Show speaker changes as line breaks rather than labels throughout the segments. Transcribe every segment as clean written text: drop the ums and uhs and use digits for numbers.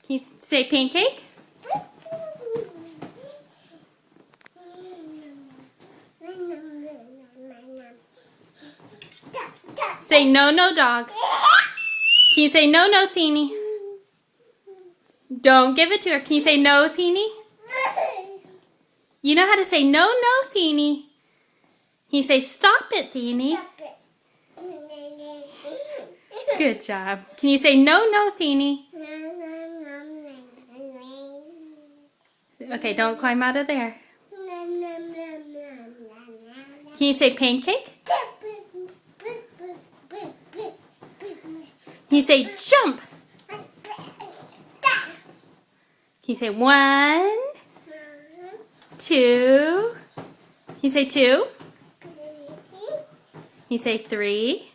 Can you say pancake? Say no, no, dog. Can you say no, no, Theeny? Don't give it to her. Can you say no, Theeny? You know how to say no, no, Theeny. Can you say stop it, Theeny? Good job. Can you say no, no, Theeny? Okay, don't climb out of there. Can you say pancake? Can you say jump? Can you say 1, 2? Can you say 2? Can you say 3?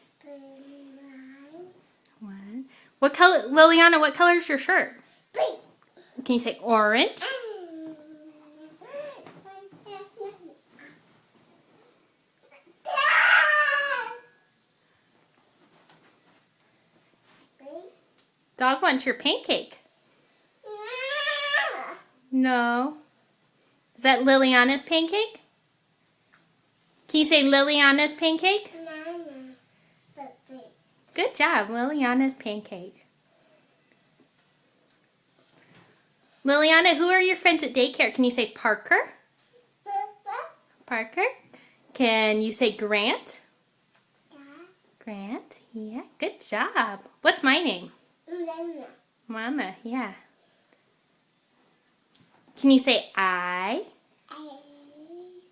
1. What color, Liliana, what color is your shirt? Can you say orange? Dog wants your pancake. No. Is that Liliana's pancake? Can you say Liliana's pancake? Good job, Liliana's pancake. Liliana, who are your friends at daycare? Can you say Parker? Parker? Can you say Grant? Grant, yeah, good job. What's my name? Mama, yeah. Can you say I?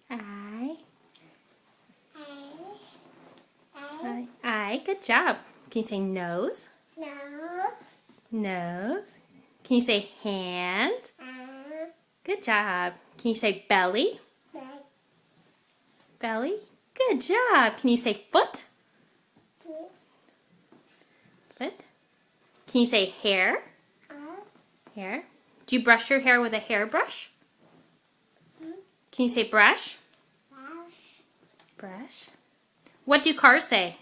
I. Good job. Can you say nose? Nose. Can you say hand? Good job. Can you say belly? Belly. Good job. Can you say foot? Foot. Can you say hair? Hair. Do you brush your hair with a hairbrush? Can you say brush? Brush. What do cars say?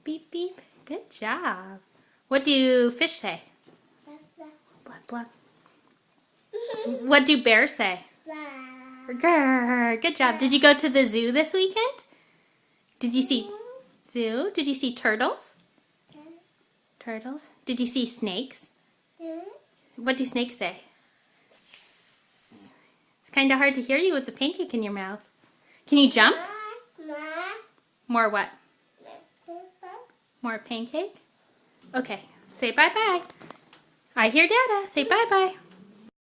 Beep, beep. Good job. What do fish say? Blup, blup. What do bears say? Grrr. Good job. Did you go to the zoo this weekend? Did you see zoo? Did you see turtles? Turtles. Did you see snakes? What do snakes say? It's kind of hard to hear you with the pancake in your mouth. Can you jump? More what? More pancake? Okay. Say bye-bye. I hear Dada. Say bye-bye.